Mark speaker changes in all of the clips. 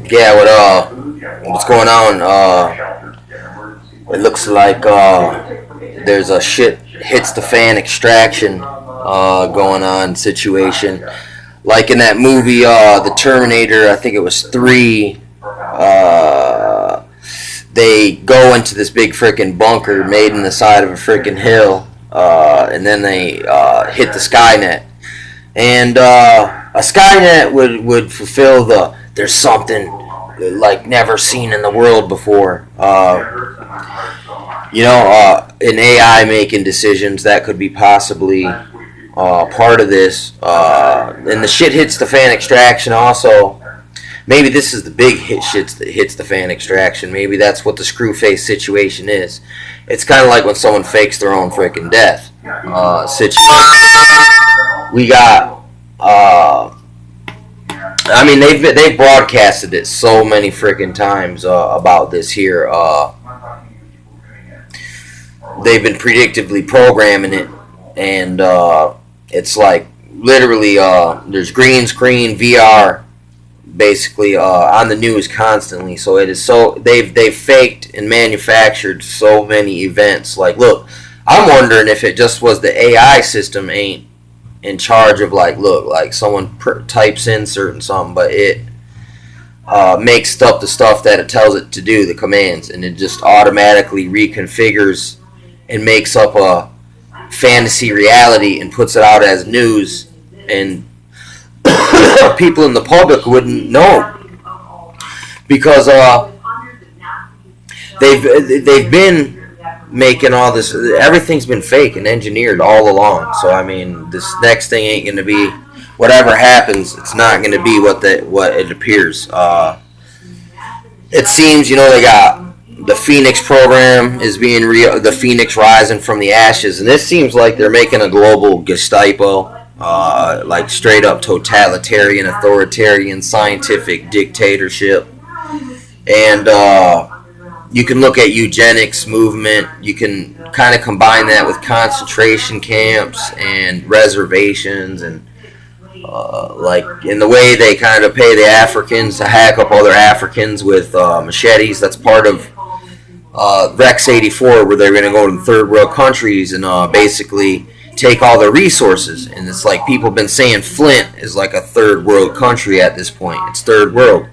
Speaker 1: Yeah, what's going on? It looks like there's a shit hits the fan extraction going on situation. Like in that movie, The Terminator, I think it was 3. They go into this big freaking bunker made in the side of a freaking hill, and then they hit the Skynet. And a Skynet would fulfill there's something like never seen in the world before. An AI making decisions that could be possibly part of this. And the shit hits the fan extraction also. Maybe this is the big shit that hits the fan extraction. Maybe that's what the screw face situation is. It's kind of like when someone fakes their own freaking death situation. We got. They've broadcasted it so many freaking times about this here. They've been predictively programming it, and it's like literally there's green screen VR basically on the news constantly. So it is so they've faked and manufactured so many events. Like, look, I'm wondering if it just was the AI system ain't in charge of like someone types in certain something, but it makes up the stuff that it tells it to do, the commands, and it just automatically reconfigures and makes up a fantasy reality and puts it out as news, and people in the public wouldn't know because they've been making all this. Everything's been fake and engineered all along. So I mean, this next thing ain't going to be whatever happens. It's not going to be what it appears. It seems, they got the Phoenix program is being the Phoenix rising from the ashes, and this seems like they're making a global Gestapo. Like straight up totalitarian, authoritarian, scientific dictatorship. And you can look at eugenics movement. You can kind of combine that with concentration camps and reservations, and like in the way they kind of pay the Africans to hack up other Africans with machetes. That's part of Rex 84, where they're going to go to third world countries and basically take all their resources. And it's like people have been saying Flint is like a third world country at this point. It's third world.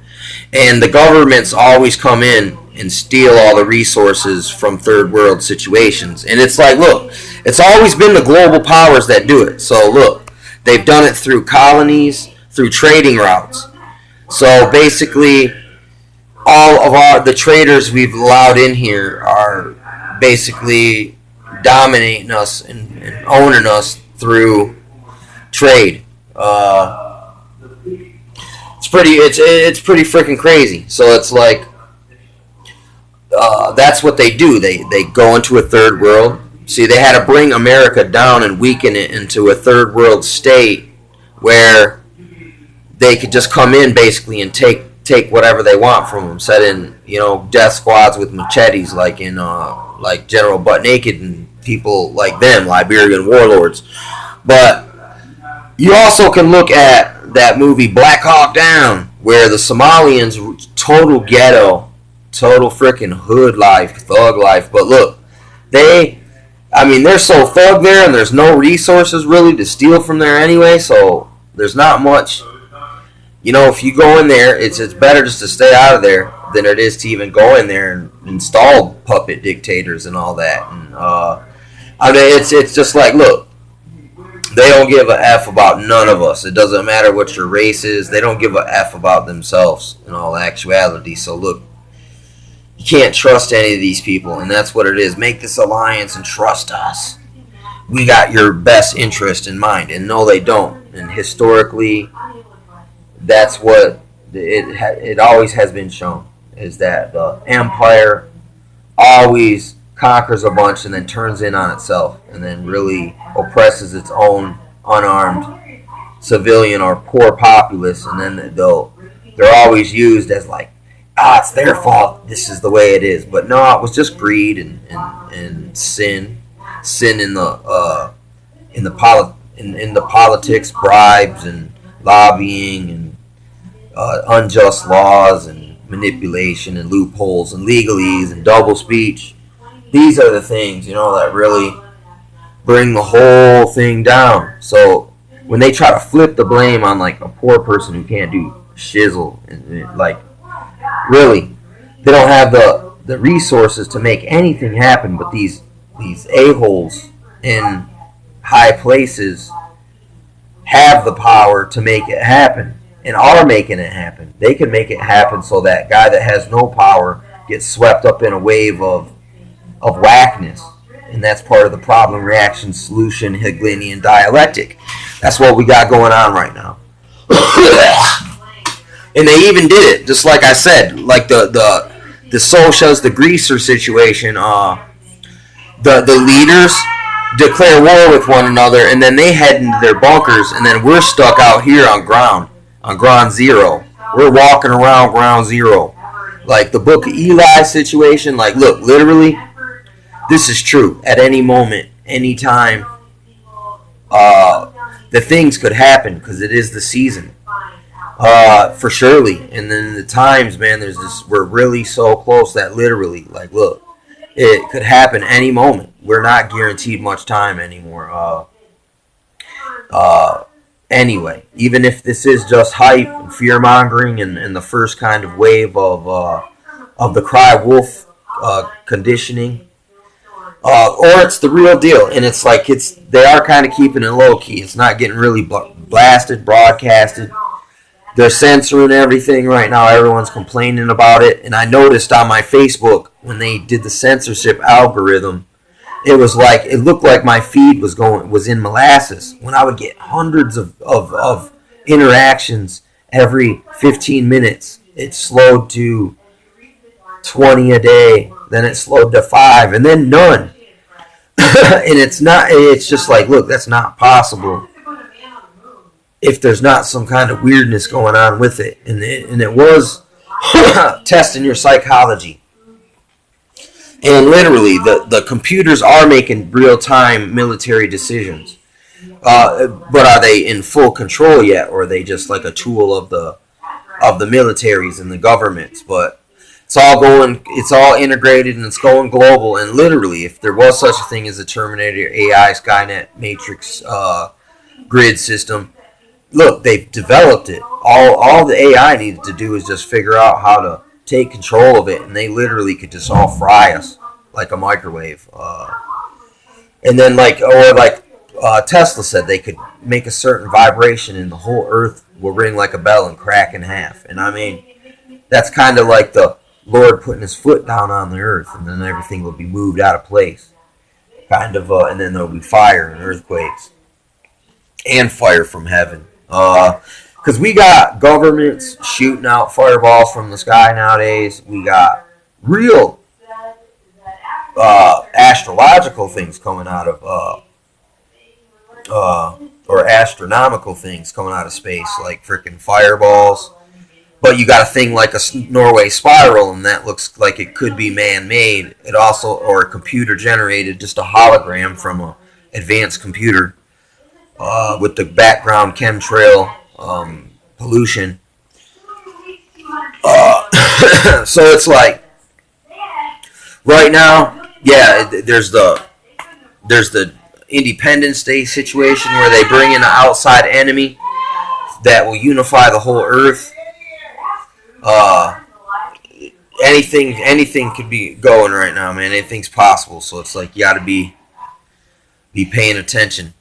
Speaker 1: And the governments always come in and steal all the resources from third world situations. And it's like, look, it's always been the global powers that do it. So look, they've done it through colonies, through trading routes. So basically, all of the traders we've allowed in here are basically dominating us and owning us through trade. It's pretty freaking crazy. So it's like that's what they do. They go into a third world. See, they had to bring America down and weaken it into a third world state where they could just come in basically and take whatever they want from them. Set in death squads with machetes like in like General Butt Naked and people like them, Liberian warlords. But you also can look at that movie Black Hawk Down, where the Somalians, total ghetto, total freaking hood life, thug life. But look, they're so thug there, and there's no resources really to steal from there anyway, so there's not much. If you go in there, it's better just to stay out of there than it is to even go in there and install puppet dictators and all that. And it's just like, look, they don't give a F about none of us. It doesn't matter what your race is. They don't give a F about themselves in all actuality. So look, you can't trust any of these people, and that's what it is. Make this alliance and trust us. We got your best interest in mind. And no, they don't. And historically, that's what it always has been shown, is that the empire always conquers a bunch and then turns in on itself and then really oppresses its own unarmed civilian or poor populace, and then they're always used as like, it's their fault, this is the way it is. But no, it was just greed and sin in the politics, bribes and lobbying and unjust laws and manipulation and loopholes and legalese and double speech. These are the things, that really bring the whole thing down. So when they try to flip the blame on like a poor person who can't do shizzle, and like really, they don't have the resources to make anything happen. But these a-holes in high places have the power to make it happen and are making it happen. They can make it happen so that guy that has no power gets swept up in a wave of whackness. And that's part of the problem, reaction, solution, Hegelian dialectic. That's what we got going on right now. And they even did it, just like I said, like the Solskjaer's, the Greaser situation. The leaders declare war with one another, and then they head into their bunkers, and then we're stuck out here on ground zero. We're walking around ground zero. Like the Book of Eli situation, like, look, literally, this is true. At any moment, any time, the things could happen because it is the season. For surely. And then the times, man, we're really so close that literally, like, look, it could happen any moment. We're not guaranteed much time anymore. Anyway, even if this is just hype and fear-mongering and the first kind of wave of the cry wolf conditioning, or it's the real deal, and it's like they are kind of keeping it low-key. It's not getting really blasted, broadcasted. They're censoring everything right now. Everyone's complaining about it. And I noticed on my Facebook when they did the censorship algorithm, it looked like my feed was in molasses. When I would get hundreds of interactions every 15 minutes, it slowed to 20 a day. Then it slowed to 5, and then none. And it's just like, look, that's not possible if there's not some kind of weirdness going on with it. And it was testing your psychology. And literally, the computers are making real-time military decisions. But are they in full control yet, or are they just like a tool of the militaries and the governments? But it's all integrated, and it's going global. And literally, if there was such a thing as a Terminator, AI, Skynet, Matrix, grid system, look, they've developed it. All the AI needed to do is just figure out how to take control of it, and they literally could just all fry us like a microwave. And then, Tesla said, they could make a certain vibration, and the whole Earth will ring like a bell and crack in half. And I mean, that's kind of like the Lord putting his foot down on the Earth, and then everything will be moved out of place. Kind of, and then there'll be fire and earthquakes and fire from heaven. Because we got governments shooting out fireballs from the sky nowadays. We got real astrological things coming out of, or astronomical things coming out of space, like freaking fireballs. But you got a thing like a Norway spiral, and that looks like it could be man-made. It also, or computer-generated, just a hologram from an advanced computer. With the background chemtrail pollution. So it's like, right now, yeah, there's the Independence Day situation where they bring in an outside enemy that will unify the whole Earth. Anything could be going right now, man. Anything's possible. So it's like you got to be paying attention.